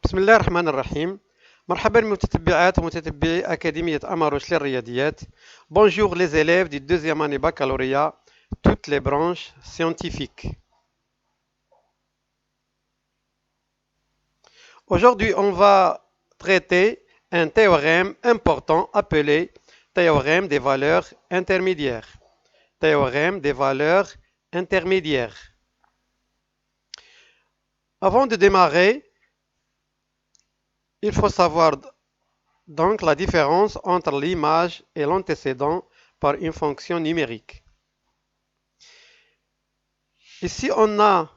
بسم الله الرحمن الرحيم. مرحبا بمتتبعات ومتتبعي أكاديمية أماروش للرياضيات. Bonjour les élèves du deuxième année baccalauréat, toutes les branches scientifiques. Aujourd'hui, on va traiter un théorème important appelé théorème des valeurs intermédiaires. Théorème des valeurs intermédiaires. Avant de démarrer, il faut savoir donc la différence entre l'image et l'antécédent par une fonction numérique. Ici, on a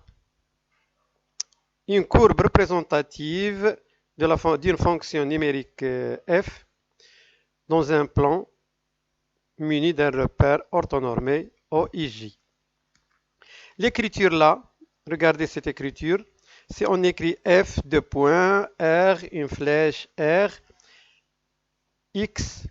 une courbe représentative d'une fonction numérique f dans un plan muni d'un repère orthonormé OIJ. L'écriture là, regardez cette écriture, si on écrit f de point r, une flèche r, x,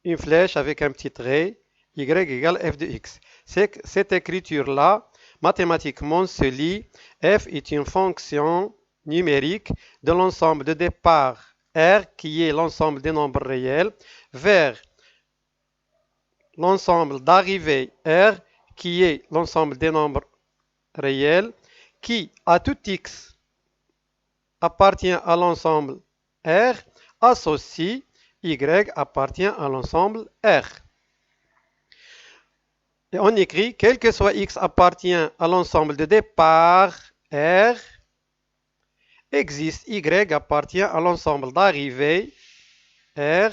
une flèche avec un petit trait, y égale f de x. Cette écriture-là, mathématiquement, se lit f est une fonction numérique de l'ensemble de départ r, qui est l'ensemble des nombres réels, vers l'ensemble d'arrivée r, qui est l'ensemble des nombres réels, qui, à tout x, appartient à l'ensemble r, associe y appartient à l'ensemble R. Et on écrit, quel que soit x appartient à l'ensemble de départ R, existe y appartient à l'ensemble d'arrivée R,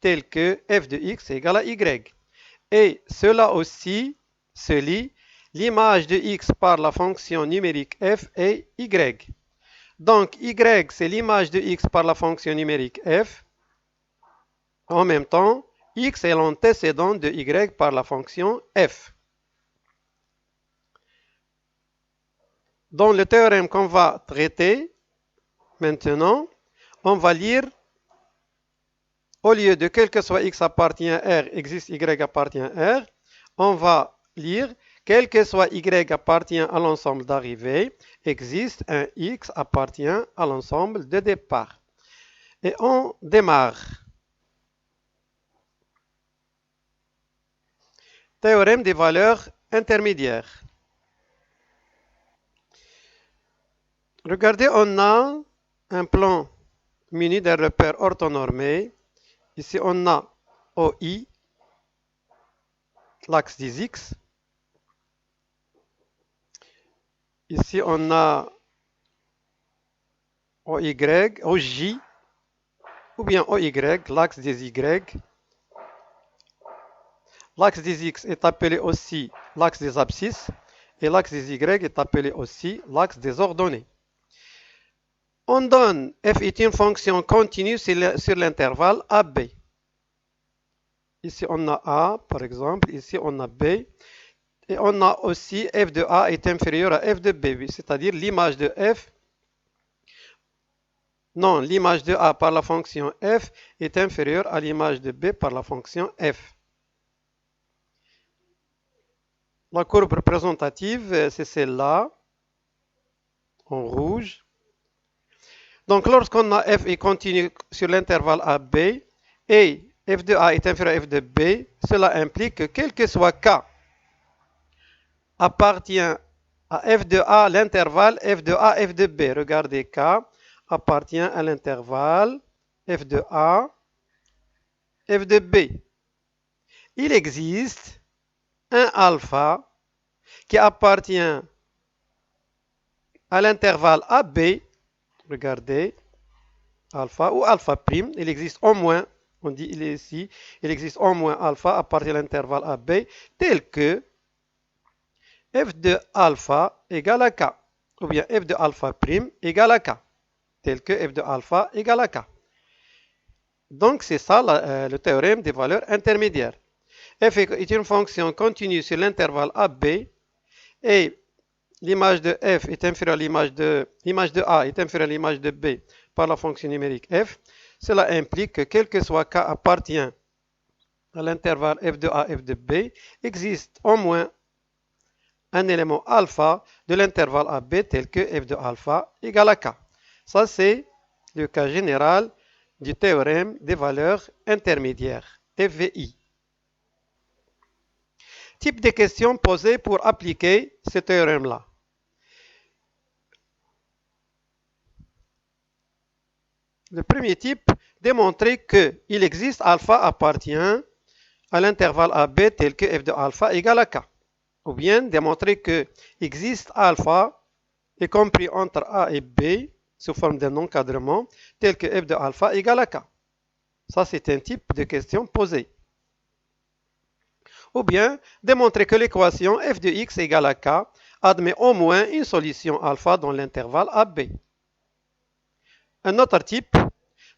tel que f de x égale à y. Et cela aussi se lit, l'image de x par la fonction numérique f est y. Donc y, c'est l'image de x par la fonction numérique f. En même temps, x est l'antécédent de y par la fonction f. Dans le théorème qu'on va traiter maintenant, on va lire, au lieu de quel que soit x appartient à R, existe y appartient à R, on va lire, quel que soit y appartient à l'ensemble d'arrivée, existe un x appartient à l'ensemble de départ. Et on démarre. Théorème des valeurs intermédiaires. Regardez, on a un plan muni d'un repère orthonormé. Ici, on a OI, l'axe des X. Ici, on a OY, OJ, ou bien OY, l'axe des Y. L'axe des X est appelé aussi l'axe des abscisses et l'axe des Y est appelé aussi l'axe des ordonnées. On donne f est une fonction continue sur l'intervalle AB. Ici on a A par exemple, ici on a B et on a aussi f de A est inférieur à f de B, c'est-à-dire l'image de f, non, l'image de A par la fonction f est inférieure à l'image de B par la fonction f. La courbe représentative, c'est celle-là, en rouge. Donc, lorsqu'on a f est continu sur l'intervalle AB et f de A est inférieur à f de B, cela implique que quel que soit K appartient à f de A, l'intervalle f de A, f de B. Regardez, K appartient à l'intervalle f de A, f de B. Il existe un alpha qui appartient à l'intervalle AB, regardez, alpha ou alpha prime, il existe au moins, on dit il est ici, il existe au moins alpha à partir de l'intervalle AB, tel que f de alpha égale à k, ou bien f de alpha prime égale à k, tel que f de alpha égale à k. Donc c'est ça le théorème des valeurs intermédiaires. F est une fonction continue sur l'intervalle AB et l'image de f est inférieure à l'image de A est inférieure à l'image de B par la fonction numérique f. Cela implique que quel que soit k appartient à l'intervalle f de A, f de B, existe au moins un élément alpha de l'intervalle AB tel que f de alpha égale à k. Ça c'est le cas général du théorème des valeurs intermédiaires, TVI. Type de questions posées pour appliquer ce théorème-là. Le premier type, démontrer qu'il existe alpha appartient à l'intervalle AB tel que f de alpha égale à k. Ou bien démontrer que existe alpha est compris entre A et B sous forme d'un encadrement tel que f de alpha égale à k. Ça, c'est un type de question posée. Ou bien démontrer que l'équation f de x égale à k admet au moins une solution alpha dans l'intervalle AB. Un autre type,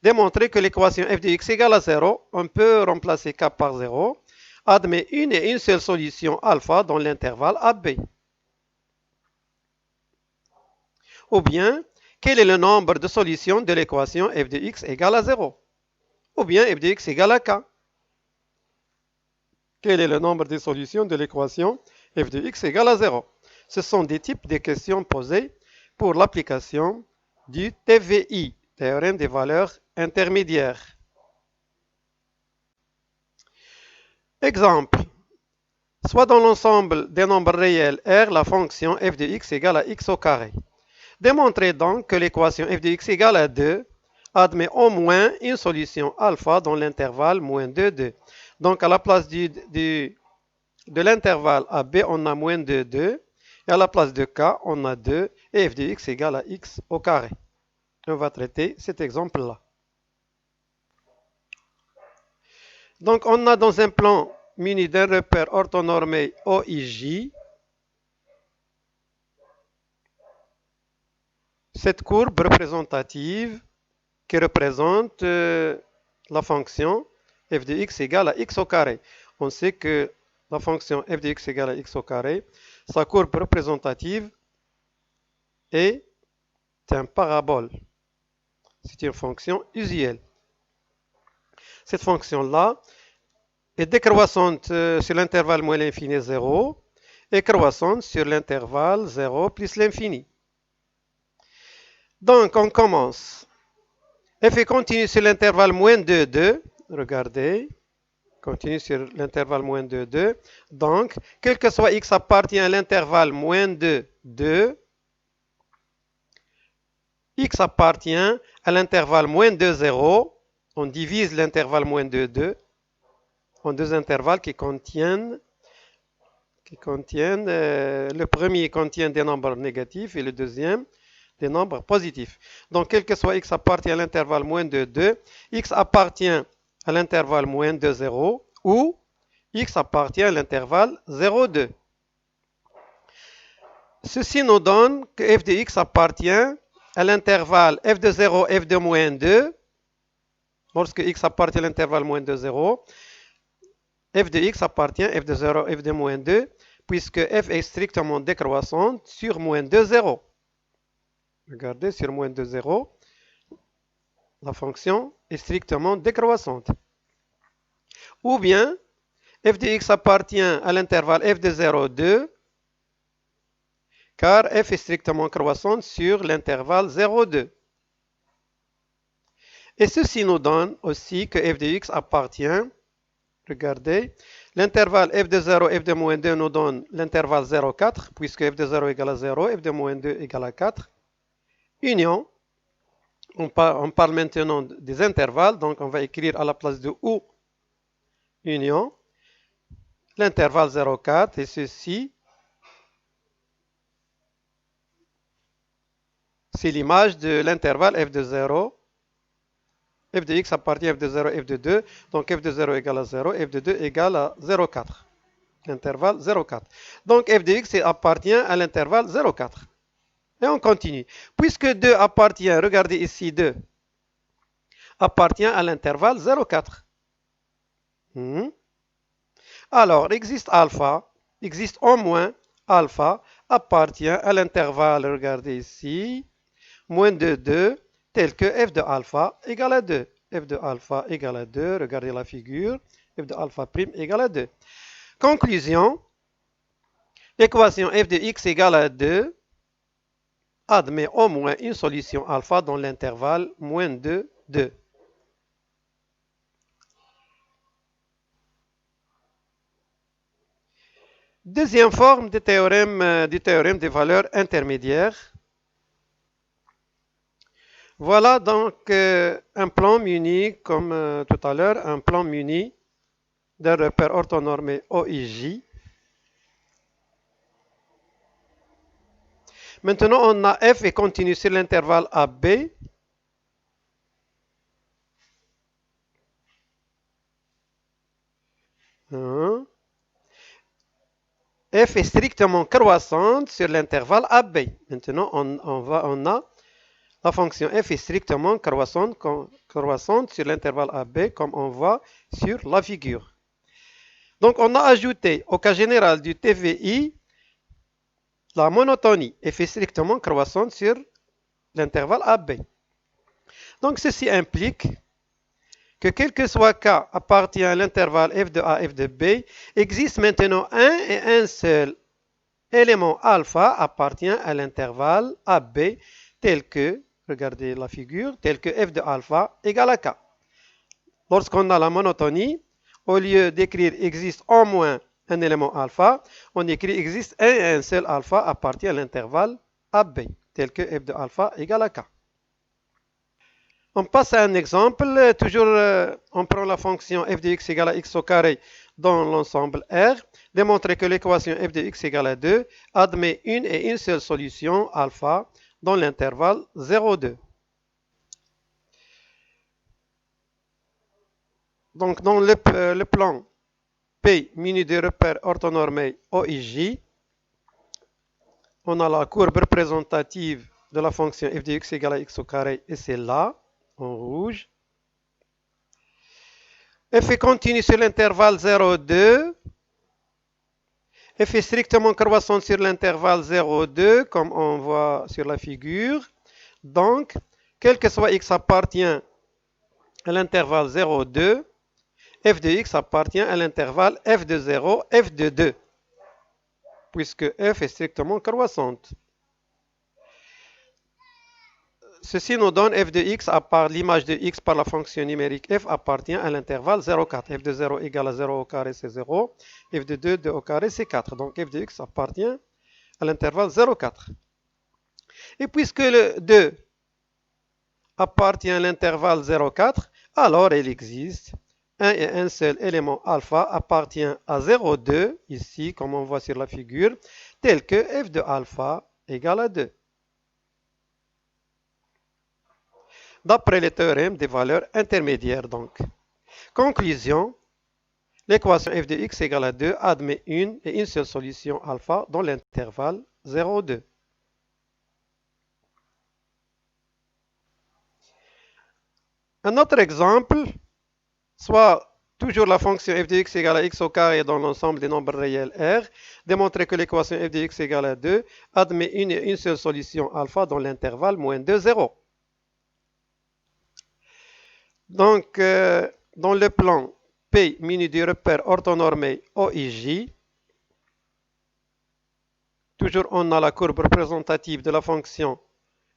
démontrer que l'équation f de x égale à 0, on peut remplacer k par 0, admet une et une seule solution alpha dans l'intervalle AB. Ou bien, quel est le nombre de solutions de l'équation f de x égale à 0? Ou bien f de x égale à k. Quel est le nombre de solutions de l'équation f de x égale à 0? Ce sont des types de questions posées pour l'application du TVI, théorème des valeurs intermédiaires. Exemple. Soit dans l'ensemble des nombres réels R, la fonction f de x égale à x au carré. Démontrez donc que l'équation f de x égale à 2 admet au moins une solution alpha dans l'intervalle moins 2, 2. Donc à la place de l'intervalle AB, on a moins 2, 2. Et à la place de k, on a 2 et f de x égale à x au carré. On va traiter cet exemple-là. Donc on a dans un plan muni d'un repère orthonormé OIJ cette courbe représentative qui représente la fonction f de x égale à x au carré. On sait que la fonction f de x égale à x au carré, sa courbe représentative est un parabole. C'est une fonction usuelle. Cette fonction-là est décroissante sur l'intervalle moins l'infini 0 et croissante sur l'intervalle 0 plus l'infini. Donc, on commence. F est continue sur l'intervalle moins 2, 2. Regardez. Continue sur l'intervalle moins 2, 2. Donc, quel que soit x appartient à l'intervalle moins 2, 2. X appartient à l'intervalle moins 2, 0. On divise l'intervalle moins 2, 2 en deux intervalles qui contiennent le premier contient des nombres négatifs et le deuxième des nombres positifs. Donc, quel que soit x appartient à l'intervalle moins 2, 2, x appartient à l'intervalle moins 2, 0 ou x appartient à l'intervalle 0, 2. Ceci nous donne que f de x appartient à l'intervalle f de 0, f de moins 2. Lorsque x appartient à l'intervalle moins 2, 0, f de x appartient à f de 0, f de moins 2, puisque f est strictement décroissante sur moins 2, 0. Regardez, sur moins 2, 0, la fonction est strictement décroissante. Ou bien, f de x appartient à l'intervalle f de 0, 2, car f est strictement croissante sur l'intervalle 0, 2. Et ceci nous donne aussi que f de x appartient, regardez, l'intervalle f de 0, f de moins 2 nous donne l'intervalle 0, 4, puisque f de 0 égale à 0, f de moins 2 égale à 4. Union, on parle maintenant des intervalles, donc on va écrire à la place de ou union, l'intervalle 0, 4, et ceci, c'est l'image de l'intervalle f de 0, f de x appartient à f de 0, f de 2, donc f de 0 égale à 0, f de 2 égale à 0, 4. L'intervalle 0, 4. Donc f de x appartient à l'intervalle 0, 4. Et on continue. Puisque 2 appartient, regardez ici 2, appartient à l'intervalle 0, 4. Alors, existe au moins alpha appartient à l'intervalle, regardez ici, moins de 2, tel que f de alpha égale à 2. F de alpha égale à 2, regardez la figure, f de alpha prime égale à 2. Conclusion, l'équation f de x égale à 2 admet au moins une solution alpha dans l'intervalle moins 2, 2. Deuxième forme du théorème des valeurs intermédiaires. Voilà donc un plan muni, comme tout à l'heure, un plan muni d'un repère orthonormé OIJ. Maintenant, on a f et continue sur l'intervalle AB. F est strictement croissante sur l'intervalle AB. Maintenant, on a la fonction f est strictement croissante sur l'intervalle AB, comme on voit sur la figure. Donc, on a ajouté au cas général du TVI la monotonie f est strictement croissante sur l'intervalle AB. Donc, ceci implique que quel que soit K appartient à l'intervalle f de A, f de B, existe maintenant un et un seul élément alpha appartient à l'intervalle AB tel que, regardez la figure, tel que f de alpha égale à K. Lorsqu'on a la monotonie, au lieu d'écrire existe au moins un élément alpha, on écrit existe un et un seul alpha appartient à l'intervalle AB tel que f de alpha égale à K. On passe à un exemple. Toujours, on prend la fonction f de x égale à x au carré dans l'ensemble R. Démontrer que l'équation f de x égale à 2 admet une et une seule solution alpha dans l'intervalle 0, 2. Donc, dans le plan P muni de repères orthonormés OIJ, on a la courbe représentative de la fonction f de x égale à x au carré et c'est là, en rouge. F est continu sur l'intervalle 0, 2. F est strictement croissante sur l'intervalle 0, 2, comme on voit sur la figure. Donc, quel que soit x appartient à l'intervalle 0, 2, f de x appartient à l'intervalle f de 0, f de 2, puisque f est strictement croissante. Ceci nous donne f de x à part l'image de x par la fonction numérique f appartient à l'intervalle 0, 4. f de 0 égale à 0 au carré, c'est 0. f de 2, 2 au carré, c'est 4. Donc f de x appartient à l'intervalle 0, 4. Et puisque le 2 appartient à l'intervalle 0, 4, alors il existe un et un seul élément alpha appartient à 0, 2, ici, comme on voit sur la figure, tel que f de alpha égale à 2. D'après le théorème des valeurs intermédiaires, donc. Conclusion, l'équation f de x égale à 2 admet une et une seule solution alpha dans l'intervalle 0, 2. Un autre exemple, soit toujours la fonction f de x égale à x au carré dans l'ensemble des nombres réels R, démontrer que l'équation f de x égale à 2 admet une et une seule solution alpha dans l'intervalle moins 2, 0. Donc, dans le plan P muni du repère orthonormé OIJ, toujours on a la courbe représentative de la fonction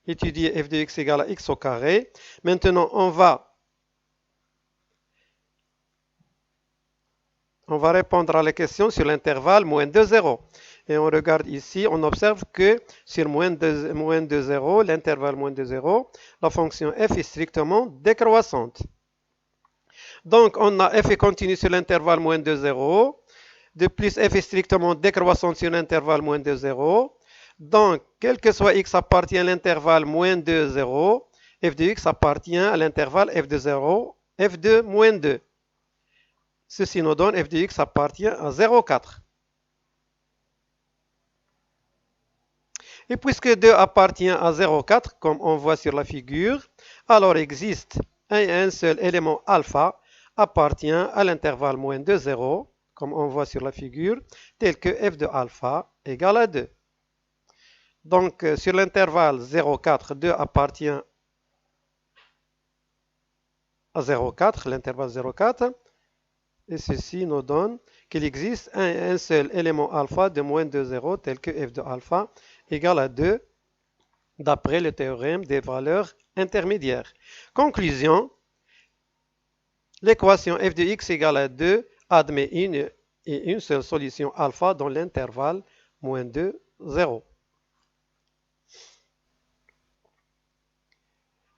étudiée f de x égale à x au carré. Maintenant, on va répondre à la question sur l'intervalle moins 2, 0. Et on regarde ici, on observe que sur moins 2, 0, l'intervalle moins 2, 0, la fonction f est strictement décroissante. Donc, on a f est continu sur l'intervalle moins 2, 0. De plus, f est strictement décroissante sur l'intervalle moins 2, 0. Donc, quel que soit x appartient à l'intervalle moins 2, 0, f de x appartient à l'intervalle f de 0, f de moins 2. Ceci nous donne f de x appartient à 0, 4. Et puisque 2 appartient à 0, 4, comme on voit sur la figure, alors existe un seul élément alpha appartient à l'intervalle moins 2, 0, comme on voit sur la figure, tel que f de alpha égale à 2. Donc, sur l'intervalle 0, 4, 2 appartient à 0, 4, l'intervalle 0, 4. Et ceci nous donne qu'il existe un seul élément alpha de moins 2, 0, tel que f de alpha égale à 2. d'après le théorème des valeurs intermédiaires. Conclusion, l'équation f de x égale à 2 admet une et une seule solution alpha dans l'intervalle moins 2, 0.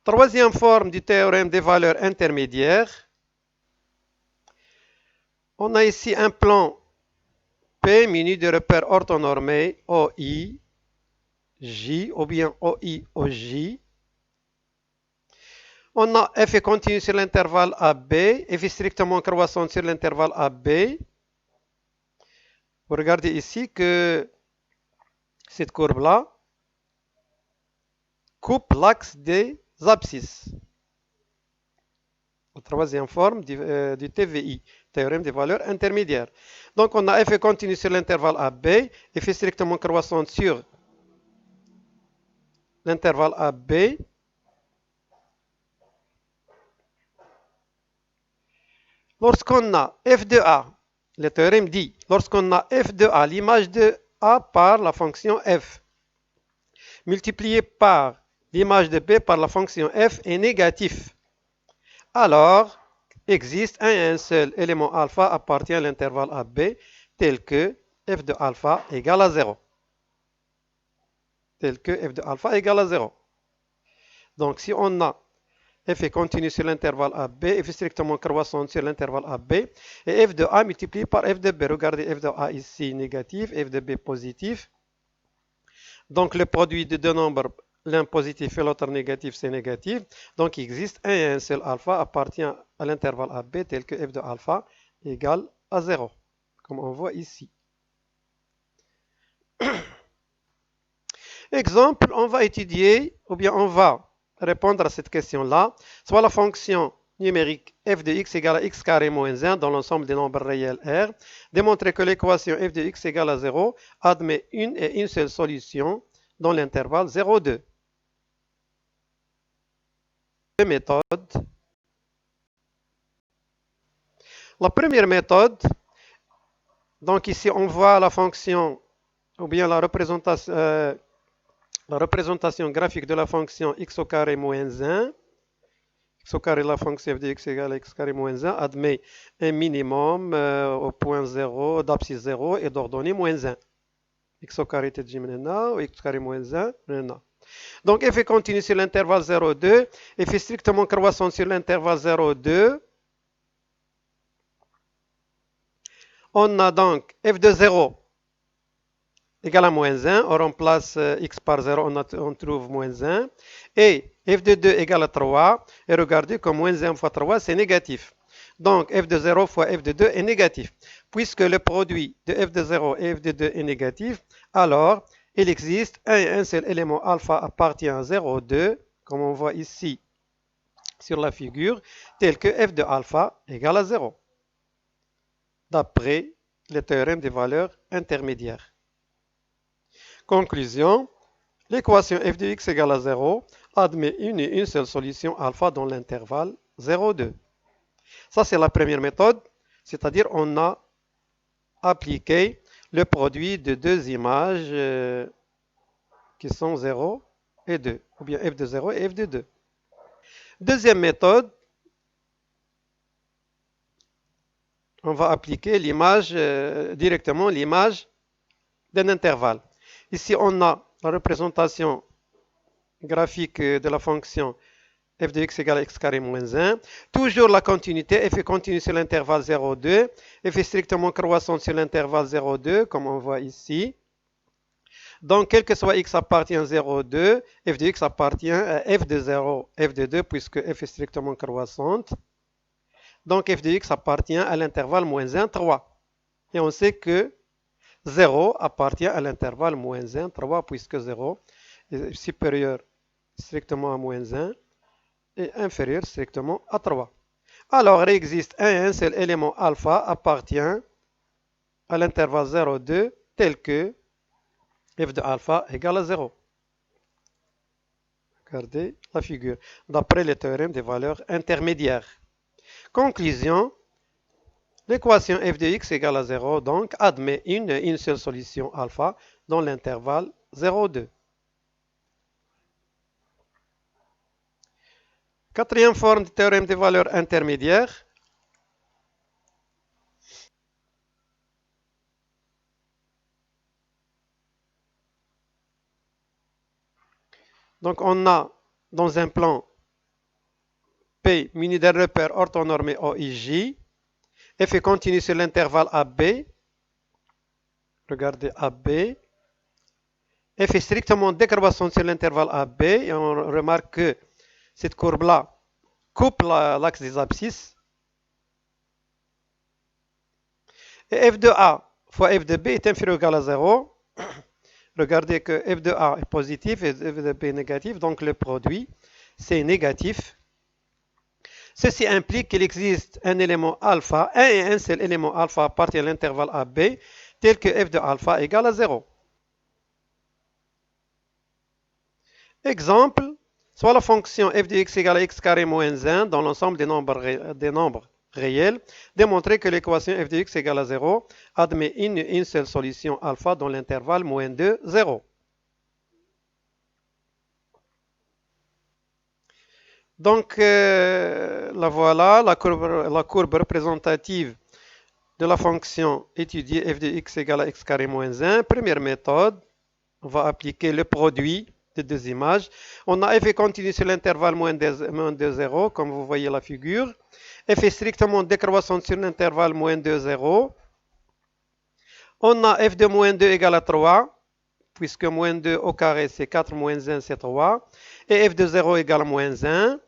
Troisième forme du théorème des valeurs intermédiaires. On a ici un plan P muni de repères orthonormés OI, J ou bien OI, OJ. On a f est continu sur l'intervalle AB, f est strictement croissante sur l'intervalle AB. Vous regardez ici que cette courbe-là coupe l'axe des abscisses. La troisième forme du TVI, théorème des valeurs intermédiaires. Donc on a f est continu sur l'intervalle AB, f est strictement croissante sur l'intervalle AB. Lorsqu'on a f de A, le théorème dit, lorsqu'on a f de A, l'image de A par la fonction f, multiplié par l'image de B par la fonction f est négatif, alors existe un et un seul élément alpha appartient à l'intervalle AB tel que f de alpha égale à 0. Tel que f de alpha égale à 0. Donc si on a f est continu sur l'intervalle AB, f est strictement croissante sur l'intervalle AB, et f de A multiplié par f de B. Regardez f de A ici négatif, f de B positif. Donc le produit de deux nombres, l'un positif et l'autre négatif, c'est négatif. Donc il existe un et un seul alpha appartient à l'intervalle AB tel que f de alpha égale à 0, comme on voit ici. Exemple, on va étudier, ou bien on va répondre à cette question-là, soit la fonction numérique f de x égale à x carré moins 1 dans l'ensemble des nombres réels R, démontrer que l'équation f de x égale à 0 admet une et une seule solution dans l'intervalle 0, 2. Méthode. La première méthode, donc ici on voit la fonction, ou bien la représentation graphique de la fonction x au carré moins 1, x au carré, la fonction f de x égale à x carré moins 1, admet un minimum au point 0, d'abscisse 0 et d'ordonnée moins 1. X au carré est jimnena, ou x carré moins 1, nena. Donc f est continu sur l'intervalle 0, 2, f est strictement croissant sur l'intervalle 0, 2. On a donc f de 0 égale à moins 1, on remplace x par 0, on trouve moins 1, et f de 2 égale à 3, et regardez que moins 1 fois 3, c'est négatif. Donc f de 0 fois f de 2 est négatif. Puisque le produit de f de 0 et f de 2 est négatif, alors il existe un et un seul élément alpha appartient à 0, 2, comme on voit ici sur la figure, tel que f de alpha égale à 0, d'après le théorème des valeurs intermédiaires. Conclusion, l'équation f de x égale à 0 admet une et une seule solution alpha dans l'intervalle 0, 2. Ça, c'est la première méthode, c'est-à-dire on a appliqué le produit de deux images qui sont 0 et 2, ou bien f de 0 et f de 2. Deuxième méthode, on va appliquer l'image directement l'image d'un intervalle. Ici, on a la représentation graphique de la fonction f de x égale à x carré moins 1. Toujours la continuité, f est continue sur l'intervalle 0, 2. F est strictement croissante sur l'intervalle 0, 2, comme on voit ici. Donc, quel que soit x appartient à 0, 2, f de x appartient à f de 0, f de 2, puisque f est strictement croissante. Donc, f de x appartient à l'intervalle moins 1, 3. Et on sait que 0 appartient à l'intervalle moins 1, 3, puisque 0 est supérieur strictement à moins 1 et inférieur strictement à 3. Alors, il existe un et un seul élément alpha appartient à l'intervalle 0, 2, tel que f de alpha égale à 0. Regardez la figure, d'après le théorème des valeurs intermédiaires. Conclusion, l'équation f de x égale à 0, donc, admet une seule solution alpha dans l'intervalle 0, 2. Quatrième forme du théorème des valeurs intermédiaires. Donc, on a dans un plan P muni d'un repère orthonormé OIJ. F est continu sur l'intervalle AB. Regardez AB. F est strictement décroissante sur l'intervalle AB. Et on remarque que cette courbe-là coupe l'axe des abscisses. Et f de A fois f de B est inférieur ou égal à 0. Regardez que f de A est positif et f de B est négatif. Donc le produit, c'est négatif. Ceci implique qu'il existe un élément alpha, un et un seul élément alpha appartient à l'intervalle AB, tel que f de alpha égale à 0. Exemple, soit la fonction f de x égale à x carré moins 1 dans l'ensemble des nombres réels, démontrer que l'équation f de x égale à 0 admet une seule solution alpha dans l'intervalle moins 2, 0. Donc, la voilà, la courbe représentative de la fonction étudiée f de x égale à x carré moins 1. Première méthode, on va appliquer le produit de deux images. On a f est continu sur l'intervalle moins 2, 0, comme vous voyez la figure. F est strictement décroissante sur l'intervalle moins 2, 0. On a f de moins 2 égale à 3, puisque moins 2 au carré c'est 4 moins 1 c'est 3. Et f de 0 égale à moins 1.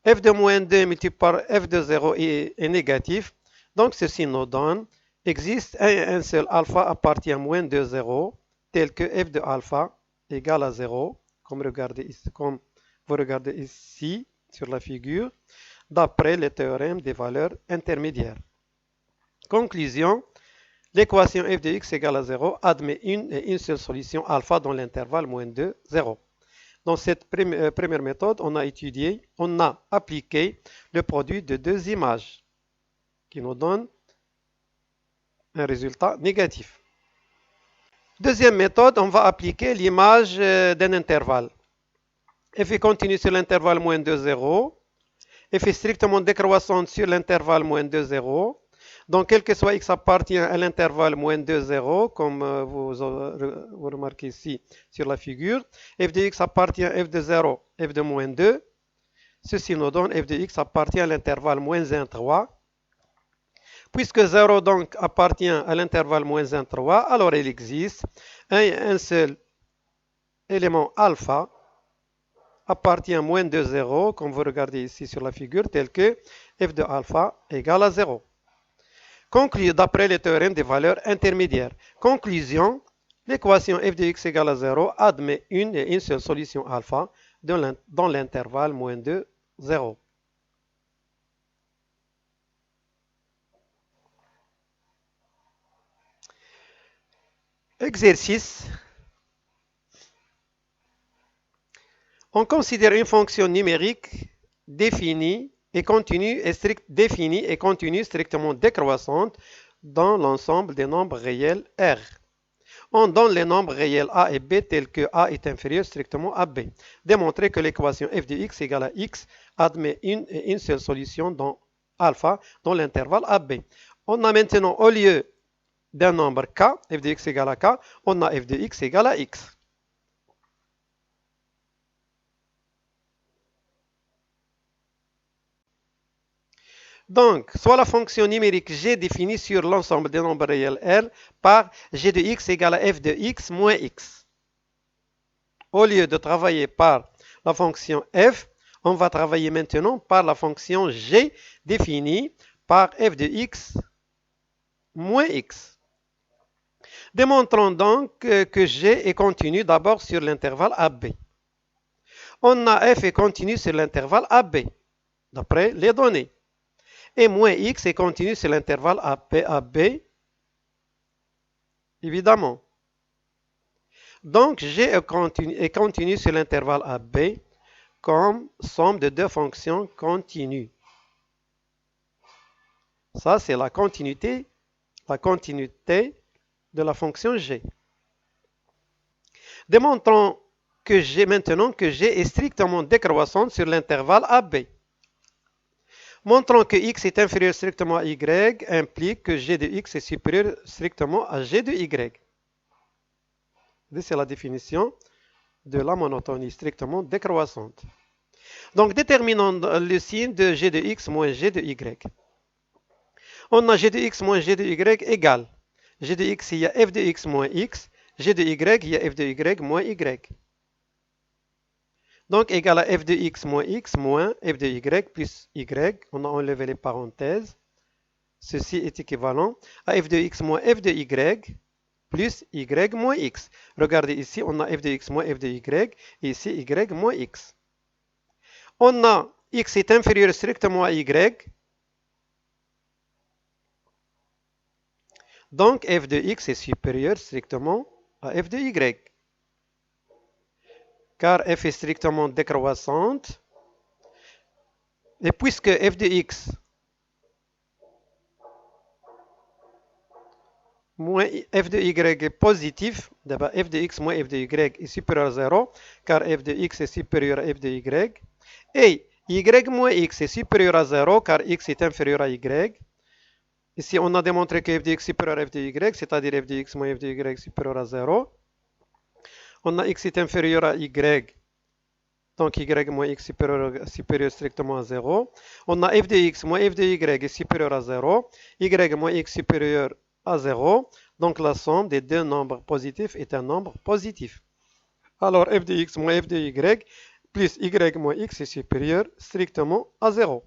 F de moins 2 multiplié par f de 0 est négatif. Donc ceci nous donne, existe un seul alpha appartient à moins 2, 0, tel que f de alpha égale à 0, comme vous regardez ici sur la figure, d'après le théorème des valeurs intermédiaires. Conclusion, l'équation f de x égale à 0 admet une seule solution alpha dans l'intervalle moins 2, 0. Dans cette première méthode, on a appliqué le produit de deux images qui nous donne un résultat négatif. Deuxième méthode, on va appliquer l'image d'un intervalle. F est continu sur l'intervalle moins 2, 0. F est strictement décroissante sur l'intervalle moins 2, 0. Donc, quel que soit x appartient à l'intervalle moins 2, 0, comme vous remarquez ici sur la figure. F de x appartient à f de 0, f de moins 2. Ceci nous donne f de x appartient à l'intervalle moins 1, 3. Puisque 0 donc appartient à l'intervalle moins 1, 3, alors il existe un seul élément alpha appartient à moins 2, 0, comme vous regardez ici sur la figure, tel que f de alpha égale à 0. Conclusion d'après le théorème des valeurs intermédiaires. Conclusion, l'équation f de x égale à 0 admet une seule solution alpha dans l'intervalle moins 2, 0. Exercice. On considère une fonction numérique définie et continue strictement décroissante dans l'ensemble des nombres réels R. On donne les nombres réels A et B tels que A est inférieur strictement à B. Démontrer que l'équation f de x égale à x admet une seule solution dans alpha dans l'intervalle AB. On a maintenant, au lieu d'un nombre k, f de x égale à k, on a f de x égale à x. Donc, soit la fonction numérique g définie sur l'ensemble des nombres réels R par g de x égale à f de x moins x. Au lieu de travailler par la fonction f, on va travailler maintenant par la fonction g définie par f de x moins x. Démontrons donc que g est continu d'abord sur l'intervalle AB. On a f est continu sur l'intervalle AB, d'après les données. Et moins x est continu sur l'intervalle AB, évidemment. Donc, g est continu sur l'intervalle AB comme somme de deux fonctions continues. Ça, c'est la continuité de la fonction g. Démontrons que maintenant que g est strictement décroissante sur l'intervalle AB. Montrant que x est inférieur strictement à y implique que g de x est supérieur strictement à g de y. C'est la définition de la monotonie strictement décroissante. Donc, déterminons le signe de g de x moins g de y. On a g de x moins g de y égale g de x, il y a f de x moins x, g de y, il y a f de y moins y. Donc, égal à f de x moins f de y plus y. On a enlevé les parenthèses. Ceci est équivalent à f de x moins f de y plus y moins x. Regardez ici, on a f de x moins f de y et ici y moins x. On a x est inférieur strictement à y. Donc f de x est supérieur strictement à f de y. Car f est strictement décroissante. Et puisque f de x moins f de y est positif, d'abord f de x moins f de y est supérieur à 0, car f de x est supérieur à f de y. Et y moins x est supérieur à 0, car x est inférieur à y. Ici, on a démontré que f de x est supérieur à f de y, c'est-à-dire f de x moins f de y est supérieur à 0. On a x est inférieur à y, donc y moins x supérieur strictement à 0. On a f de x moins f de y est supérieur à 0. Y moins x supérieur à 0. Donc la somme des deux nombres positifs est un nombre positif. Alors f de x moins f de y plus y moins x est supérieur strictement à 0.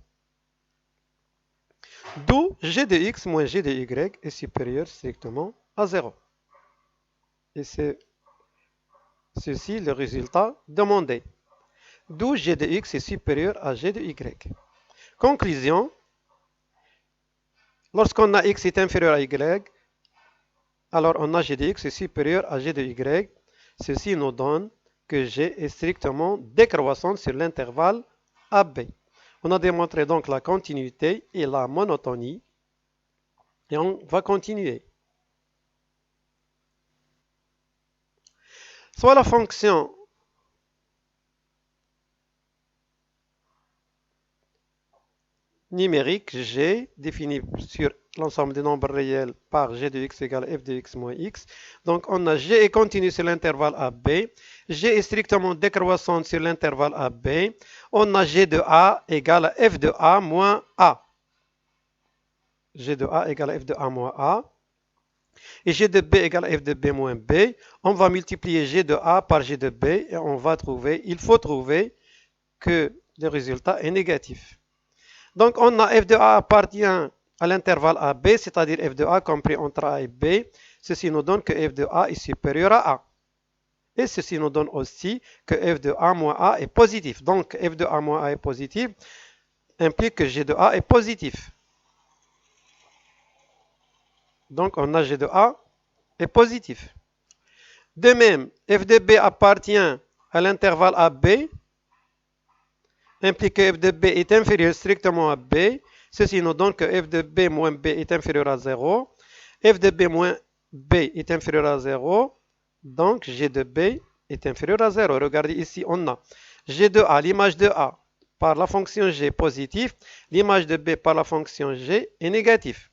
D'où g de x moins g de y est supérieur strictement à 0. Et c'est ceci le résultat demandé. D'où g de x est supérieur à g de y. Conclusion, lorsqu'on a x est inférieur à y, alors on a g de x est supérieur à g de y. Ceci nous donne que g est strictement décroissante sur l'intervalle AB. On a démontré donc la continuité et la monotonie. Et on va continuer. Soit la fonction numérique g définie sur l'ensemble des nombres réels par g de x égale f de x moins x. Donc on a g est continu sur l'intervalle AB. G est strictement décroissante sur l'intervalle AB. On a g de a égale à f de a moins a. G de a égale à f de a moins a. Et g de b égale à f de b moins b. On va multiplier g de a par g de b et on va trouver, il faut trouver que le résultat est négatif. Donc on a f de a appartient à l'intervalle AB, c'est-à-dire f de a compris entre a et b. Ceci nous donne que f de a est supérieur à a. Et ceci nous donne aussi que f de a moins a est positif. Donc f de a moins a est positif implique que g de a est positif. Donc on a g de a est positif. De même, f de b appartient à l'intervalle AB, implique que f de b est inférieur strictement à b. Ceci nous donne que f de b moins b est inférieur à 0. F de b moins b est inférieur à 0. Donc g de b est inférieur à 0. Regardez ici, on a g de a, l'image de a par la fonction g positive, l'image de b par la fonction g est négative.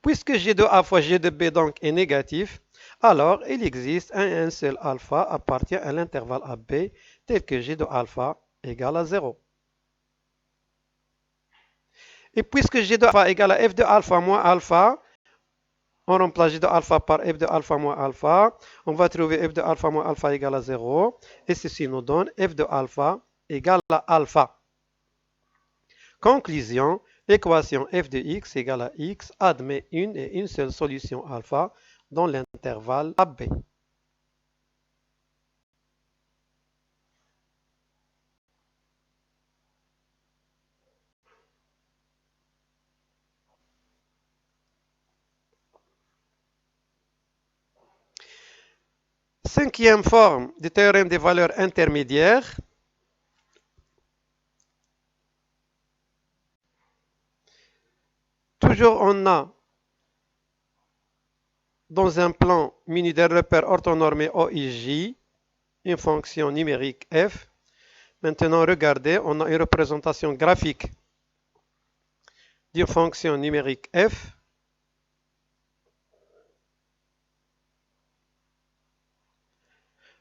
Puisque g de a fois g de b donc est négatif, alors il existe un seul alpha appartient à l'intervalle AB tel que g de alpha égale à 0. Et puisque g de alpha égale à f de alpha moins alpha, on remplace g de alpha par f de alpha moins alpha, on va trouver f de alpha moins alpha égale à 0, et ceci nous donne f de alpha égale à alpha. Conclusion, l'équation f de x égale à x admet une et une seule solution alpha dans l'intervalle AB. Cinquième forme du théorème des valeurs intermédiaires. Toujours on a dans un plan muni d'un repère orthonormé O et J, une fonction numérique f. Maintenant, regardez, on a une représentation graphique d'une fonction numérique f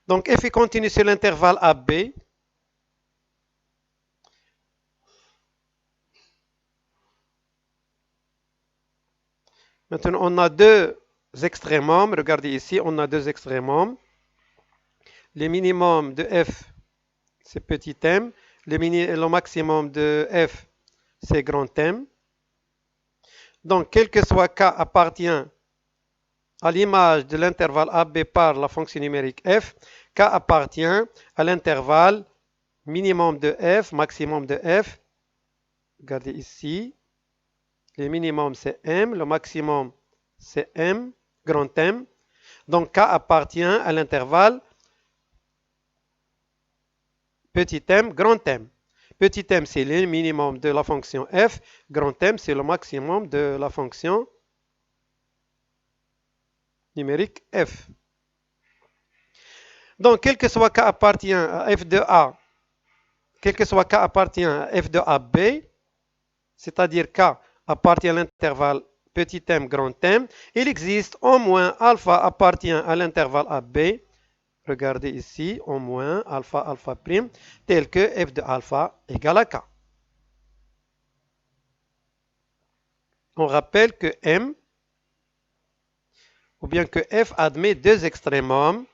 donc f est continu sur l'intervalle AB. Maintenant, on a deux extrémums. Regardez ici, on a deux extrémums. Le minimum de f, c'est petit m. Le maximum de f, c'est grand M. Donc, quel que soit k appartient à l'image de l'intervalle AB par la fonction numérique f, k appartient à l'intervalle minimum de f, maximum de f. Regardez ici. Le minimum, c'est m. Le maximum, c'est m, grand M. Donc, k appartient à l'intervalle petit m, grand M. Petit m, c'est le minimum de la fonction f. Grand M, c'est le maximum de la fonction numérique f. Donc, quel que soit k appartient à f de a, quel que soit k appartient à f de a b, c'est-à-dire k appartient à l'intervalle petit m, grand M, il existe au moins alpha appartient à l'intervalle AB. Regardez ici, au moins alpha, alpha prime, tel que f de alpha égale à k. On rappelle que m, ou bien que f admet deux extrémums.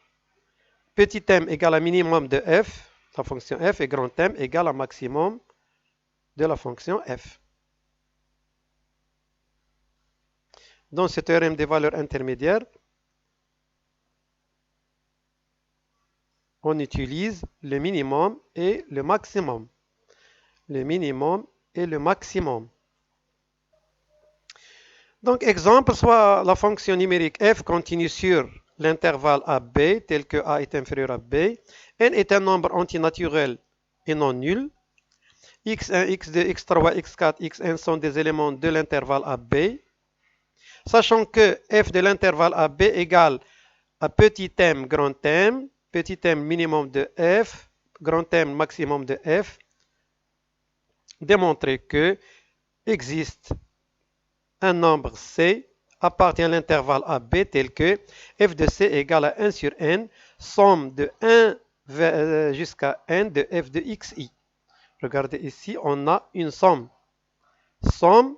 Petit m égale à minimum de f, la fonction f, et grand M égale à maximum de la fonction f. Dans ce théorème des valeurs intermédiaires, on utilise le minimum et le maximum. Le minimum et le maximum. Donc, exemple, soit la fonction numérique f continue sur l'intervalle AB tel que a est inférieur à b. N est un nombre antinaturel et non nul. x1, x2, x3, x4, xn sont des éléments de l'intervalle AB. Sachant que f de l'intervalle AB égale à petit m, grand M, petit m minimum de f, grand M maximum de f, démontrer que existe un nombre c appartient à l'intervalle AB tel que f de c égale à 1 sur n, somme de 1 jusqu'à n de f de xi. Regardez ici, on a une somme. Somme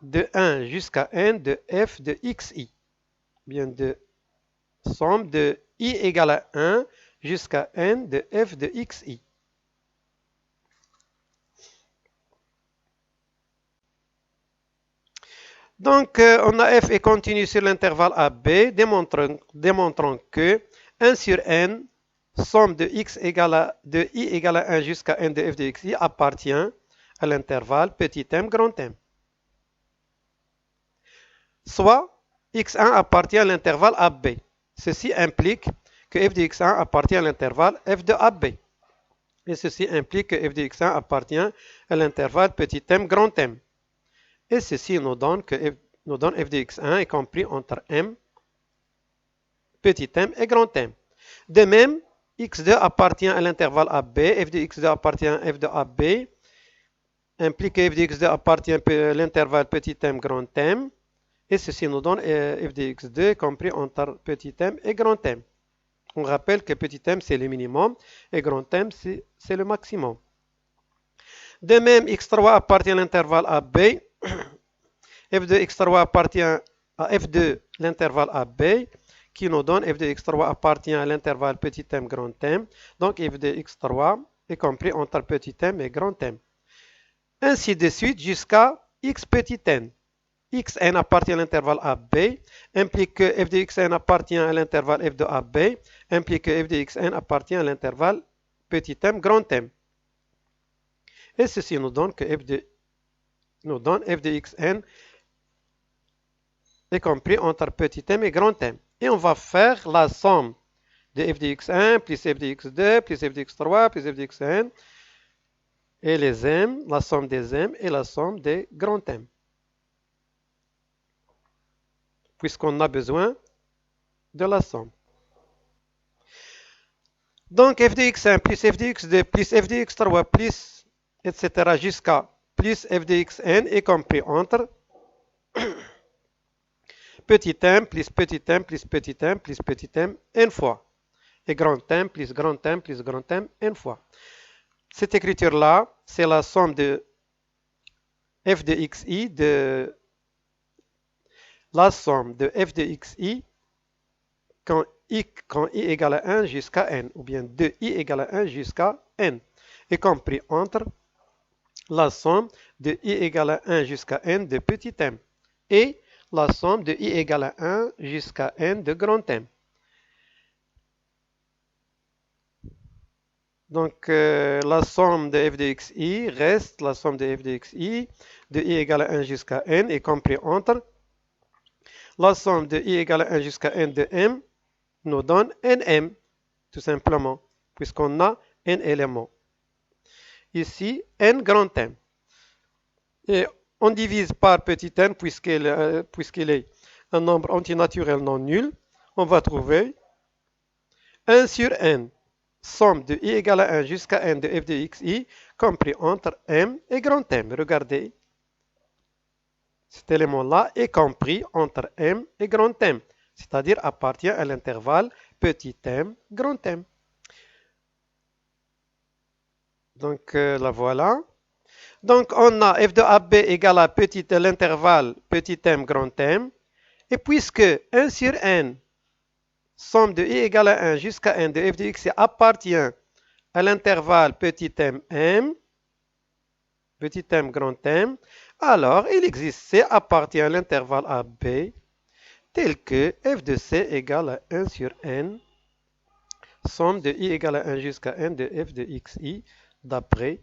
de 1 jusqu'à n de f de xi. Bien de somme de i égale à 1 jusqu'à n de f de xi. Donc, on a f est continu sur l'intervalle AB, démontrant que 1 sur n, somme de x de i égale à 1 jusqu'à n de f de xi appartient à l'intervalle petit m, grand M. Soit x1 appartient à l'intervalle AB. Ceci implique que f de x1 appartient à l'intervalle f de AB. Et ceci implique que f de x1 appartient à l'intervalle petit m, grand M. Et ceci nous donne que f de x1 est compris entre m, petit m et grand M. De même, x2 appartient à l'intervalle AB, f de x2 appartient à f de AB, implique que f de x2 appartient à l'intervalle petit m, grand M, et ceci nous donne f de x2 est compris entre petit m et grand M. On rappelle que petit m c'est le minimum et grand M c'est le maximum. De même, x3 appartient à l'intervalle AB, f de x3 appartient à f de l'intervalle AB, qui nous donne f de x3 appartient à l'intervalle petit m, grand M. Donc f de x3 est compris entre petit m et grand M. Ainsi de suite jusqu'à x petit n. xn appartient à l'intervalle AB, implique que f de xn appartient à l'intervalle f de AB, implique que f de xn appartient à l'intervalle petit m, grand M. Et ceci nous donne que f de xn est compris entre petit m et grand M. Et on va faire la somme de f de x1 plus f de x2 plus f de x3 plus f de xn et les m, la somme des m et la somme des grands M. Puisqu'on a besoin de la somme. Donc f de x1 plus f de x2 plus f de x3 plus etc. jusqu'à plus f de xn est compris entre petit m plus petit m plus petit m plus petit m n fois. Et grand M plus grand M plus grand M n fois. Cette écriture-là, c'est la somme de f de xi de la somme de f de xi quand i égale à 1 jusqu'à n, ou bien de i égale à 1 jusqu'à n, est compris entre la somme de i égale à 1 jusqu'à n de petit m et la somme de i égale à 1 jusqu'à n de grand M. Donc, la somme de f de xi reste la somme de f de xi de i égale à 1 jusqu'à n est compris entre la somme de i égale à 1 jusqu'à n de m nous donne nm, tout simplement, puisqu'on a n éléments. Ici, n grand M. Et on divise par petit n puisqu'il est un nombre antinaturel non nul. On va trouver 1 sur n, somme de i égale à 1 jusqu'à n de f de xi, compris entre m et grand M. Regardez, cet élément-là est compris entre m et grand M, c'est-à-dire appartient à l'intervalle petit m, grand M. Donc, la voilà. Donc, on a f de AB égale à l'intervalle petit m, grand M. Et puisque 1 sur n, somme de i égale à 1 jusqu'à n de f de x appartient à l'intervalle petit m, petit m, grand M, alors il existe C appartient à l'intervalle AB tel que f de C égale à 1 sur n, somme de i égale à 1 jusqu'à n de f de xi d'après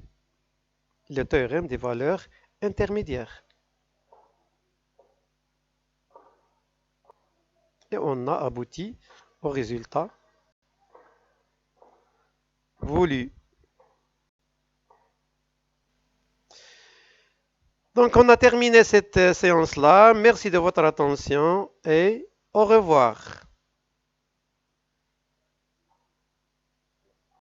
le théorème des valeurs intermédiaires. Et on a abouti au résultat voulu. Donc on a terminé cette séance-là. Merci de votre attention et au revoir.